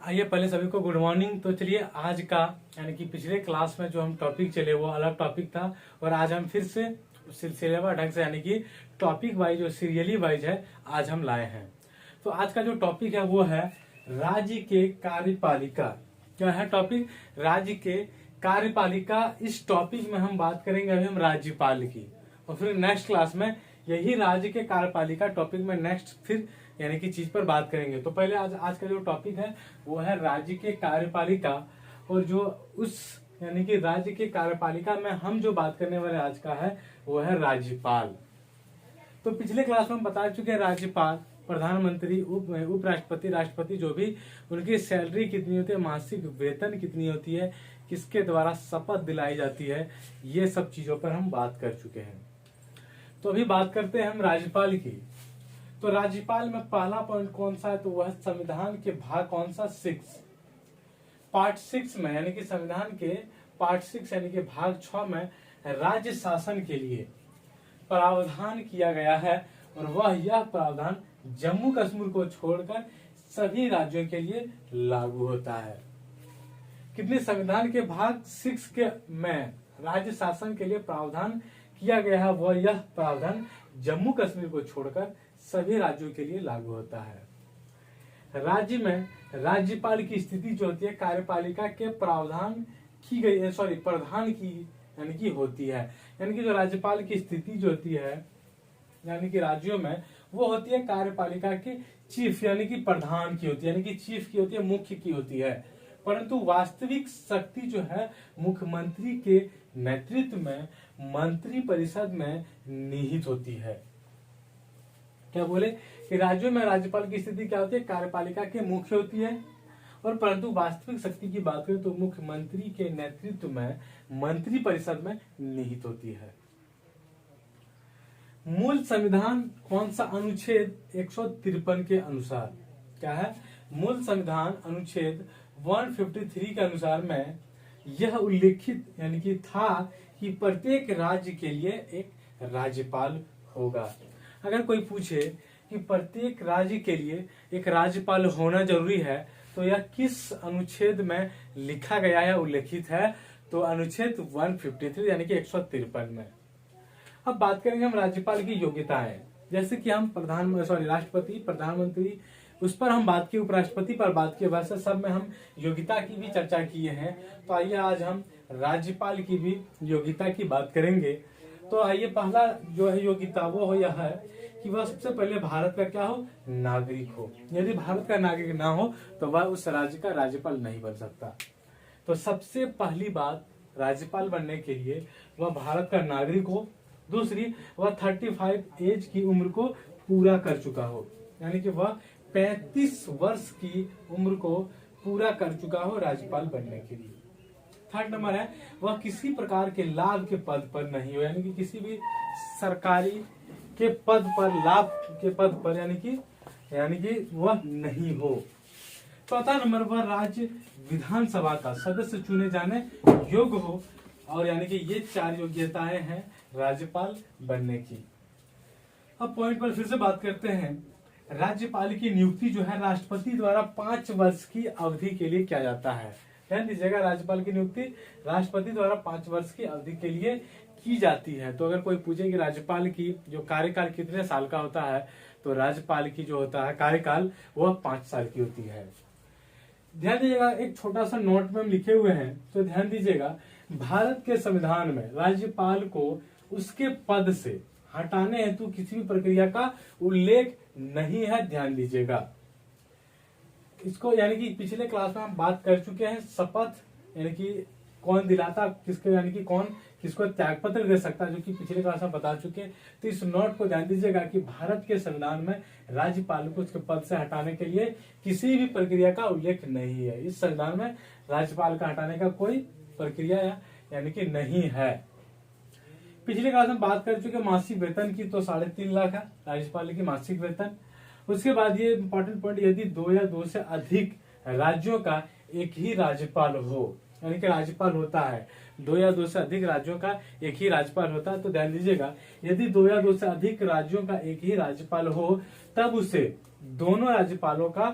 आइए पहले सभी को गुड मॉर्निंग। तो चलिए आज का यानी कि पिछले क्लास में जो हम टॉपिक चले वो अलग टॉपिक था और आज हम फिर से सिलसिलेवार ढंग से यानी कि टॉपिक वाइज जो सीरियली वाइज है आज हम लाए हैं। तो आज का जो टॉपिक है वो है राज्य के कार्यपालिका। क्या है टॉपिक? राज्य के कार्यपालिका। इस टॉपिक में हम बात करेंगे अभी हम राज्यपाल की और फिर नेक्स्ट क्लास में यही राज्य के कार्यपालिका टॉपिक में नेक्स्ट फिर यानी कि चीज पर बात करेंगे। तो पहले आज का जो टॉपिक है वो है राज्य के कार्यपालिका और जो उस यानी कि राज्य के कार्यपालिका में हम जो बात करने वाले आज का है वो है राज्यपाल। तो पिछले क्लास में हम बता चुके हैं राज्यपाल, प्रधानमंत्री, उपराष्ट्रपति, राष्ट्रपति जो भी उनकी सैलरी कितनी होती है, मासिक वेतन कितनी होती है, किसके द्वारा शपथ दिलाई जाती है, ये सब चीजों पर हम बात कर चुके हैं। तो अभी बात करते हैं हम राज्यपाल की। तो राज्यपाल में पहला पॉइंट कौन सा है? तो वह संविधान के भाग कौन सा? 6 पार्ट 6 में यानी कि संविधान के पार्ट 6 यानी कि भाग 6 में राज्य शासन के लिए प्रावधान किया गया है और वह यह प्रावधान जम्मू कश्मीर को छोड़कर सभी राज्यों के लिए लागू होता है। कितने संविधान के भाग 6 के में राज्य शासन के लिए प्रावधान किया गया है, वह यह प्रावधान जम्मू कश्मीर को छोड़कर सभी राज्यों के लिए लागू होता है। राज्य में राज्यपाल की स्थिति जो होती है कार्यपालिका के प्रावधान की गई प्रधान की यानी कि होती है। यानी कि जो राज्यपाल की स्थिति जो होती है यानी कि राज्यों में वो होती है कार्यपालिका के चीफ यानी कि प्रधान की होती है, यानी कि चीफ की होती है, मुख्य की होती है। परंतु वास्तविक शक्ति जो है मुख्यमंत्री के नेतृत्व में मंत्री परिषद में निहित होती है। क्या बोले कि राज्यों में राज्यपाल की स्थिति क्या होती है? कार्यपालिका के मुख्य होती है और परंतु वास्तविक शक्ति की बात करें तो मुख्यमंत्री के नेतृत्व में मंत्री परिषद में निहित होती है। मूल संविधान कौन सा? अनुच्छेद 153 के अनुसार। क्या है? मूल संविधान अनुच्छेद 153 के अनुसार में यह उल्लेखित यानी कि था कि प्रत्येक राज्य के लिए एक राज्यपाल होगा। अगर कोई पूछे कि प्रत्येक राज्य के लिए एक राज्यपाल होना जरूरी है तो यह किस अनुच्छेद में लिखा गया है, उल्लेखित है? तो अनुच्छेद 153 यानी कि 153 में। अब बात करेंगे हम राज्यपाल की योग्यताएं। जैसे कि हम राष्ट्रपति, प्रधानमंत्री उस पर हम बात की, उपराष्ट्रपति पर बात की, वैसे सब में हम योग्यता की भी चर्चा किए हैं। तो आइए आज हम राज्यपाल की भी योग्यता की बात करेंगे। तो आइए पहला जो है योग्यता वो हो यह है कि वह सबसे पहले भारत का क्या हो? नागरिक हो। यदि भारत का नागरिक ना हो तो वह उस राज्य का राज्यपाल नहीं बन सकता। तो सबसे पहली बात राज्यपाल बनने के लिए वह भारत का नागरिक हो। दूसरी, वह 35 एज की उम्र को पूरा कर चुका हो, यानी कि वह 35 वर्ष की उम्र को पूरा कर चुका हो राज्यपाल बनने के लिए। थर्ड नंबर है वह किसी प्रकार के लाभ के पद पर नहीं हो, यानी कि किसी भी सरकारी के पद पर, लाभ के पद पर यानी कि वह नहीं हो। चौथा नंबर पर राज्य विधानसभा का सदस्य चुने जाने योग्य हो और यानी कि ये 4 योग्यताएं हैं राज्यपाल बनने की। अब पॉइंट पर फिर से बात करते हैं। राज्यपाल की नियुक्ति जो है राष्ट्रपति द्वारा 5 वर्ष की अवधि के लिए किया जाता है। ध्यान दीजिएगा, राज्यपाल की नियुक्ति राष्ट्रपति द्वारा 5 वर्ष की अवधि के लिए की जाती है। तो अगर कोई पूछे कि राज्यपाल की जो कार्यकाल कितने साल का होता है तो राज्यपाल की जो होता है कार्यकाल वह 5 साल की होती है। ध्यान दीजिएगा, एक छोटा सा नोट में हम लिखे हुए हैं तो ध्यान दीजिएगा, भारत के संविधान में राज्यपाल को उसके पद से हटाने हेतु किसी भी प्रक्रिया का उल्लेख नहीं है। ध्यान दीजिएगा इसको, यानी कि पिछले क्लास में हम बात कर चुके हैं शपथ यानी कि कौन दिलाता किसको, यानी कि कौन किसको त्यागपत्र दे सकता है, जो कि पिछले क्लास में बता चुके हैं। तो इस नोट को ध्यान दीजिएगा कि भारत के संविधान में राज्यपाल को उसके पद से हटाने के लिए किसी भी प्रक्रिया का उल्लेख नहीं है। इस संविधान में राज्यपाल का हटाने का कोई प्रक्रिया यानी कि नहीं है। पिछले क्लास में बात कर चुके मासिक वेतन की, तो 3.5 लाख है राज्यपाल की मासिक वेतन। उसके बाद ये इंपॉर्टेंट पॉइंट, यदि 2 या 2 से अधिक राज्यों का एक ही राज्यपाल हो, यानी कि राज्यपाल होता है 2 या 2 से अधिक राज्यों का एक ही राज्यपाल होता है। तो ध्यान दीजिएगा, यदि 2 या 2 से अधिक राज्यों का एक ही राज्यपाल हो तब उसे दोनों राज्यपालों का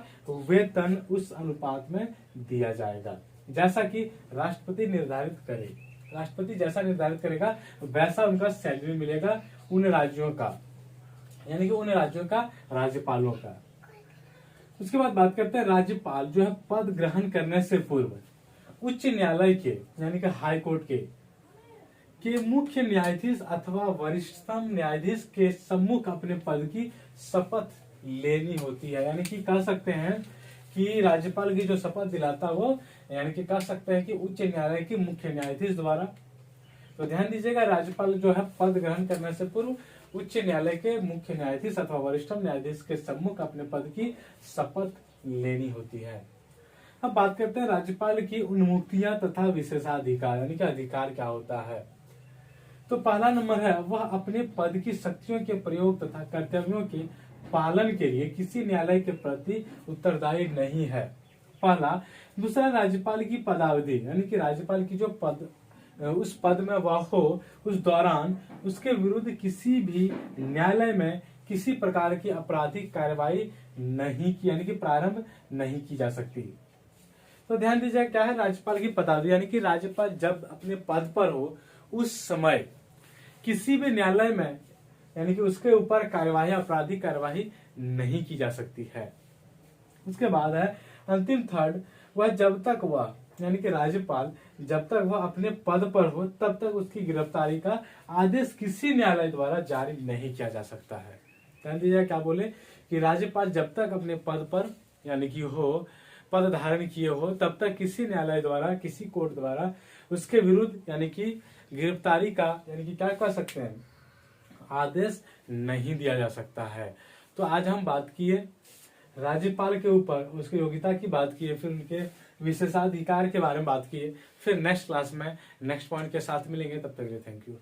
वेतन उस अनुपात में दिया जाएगा जैसा कि राष्ट्रपति निर्धारित करे। राष्ट्रपति जैसा निर्धारित करेगा वैसा उनका सैलरी मिलेगा उन राज्यों का, यानी कि उन राज्यों का राज्यपालों का। उसके बाद बात करते हैं राज्यपाल जो है पद ग्रहण करने से पूर्व उच्च न्यायालय के यानी कि हाई कोर्ट के मुख्य न्यायाधीश अथवा वरिष्ठतम न्यायाधीश के सम्मुख अपने पद की शपथ लेनी होती है। यानी कि कह सकते हैं कि राज्यपाल की जो शपथ दिलाता वो यानी कि कह सकते हैं कि उच्च न्यायालय के मुख्य न्यायाधीश द्वारा। तो ध्यान दीजिएगा, राज्यपाल जो है पद ग्रहण करने से पूर्व उच्च न्यायालय के मुख्य न्यायाधीश अथवा वरिष्ठतम न्यायाधीश के सम्मुख अपने पद की शपथ लेनी होती है। अब बात करते हैं राज्यपाल की उन्मुक्तियां तथा विशेषाधिकार, यानी कि अधिकार क्या होता है। तो पहला नंबर है वह अपने पद की शक्तियों के प्रयोग तथा कर्तव्यों के पालन के लिए किसी न्यायालय के प्रति उत्तरदायी नहीं है, पहला। दूसरा, राज्यपाल की पदावधि, यानी कि राज्यपाल की जो पद उस पद में वह हो उस दौरान उसके विरुद्ध किसी भी न्यायालय में किसी प्रकार की आपराधिक कार्यवाही नहीं की, यानी कि प्रारंभ नहीं की जा सकती। तो ध्यान दीजिए क्या है राज्यपाल की पदावधि, यानी कि राज्यपाल जब अपने पद पर हो उस समय किसी भी न्यायालय में यानी कि उसके ऊपर कार्यवाही आपराधिक कार्यवाही नहीं की जा सकती है। उसके बाद है अंतिम थर्ड, वह जब तक वह यानी कि राज्यपाल जब तक वह अपने पद पर हो तब तक उसकी गिरफ्तारी का आदेश किसी न्यायालय द्वारा जारी नहीं किया जा सकता है। ध्यान दीजिए क्या बोले कि राज्यपाल जब तक अपने पद पर यानी कि हो पद धारण किए हो तब तक किसी न्यायालय द्वारा किसी कोर्ट द्वारा उसके विरुद्ध यानी कि गिरफ्तारी का यानी कि क्या कह सकते हैं आदेश नहीं दिया जा सकता है। तो आज हम बात किए राज्यपाल के ऊपर, उसकी योग्यता की बात किए, फिर उनके विशेषाधिकार के बारे में बात किए। फिर नेक्स्ट क्लास में नेक्स्ट पॉइंट के साथ मिलेंगे, तब तक के लिए थैंक यू।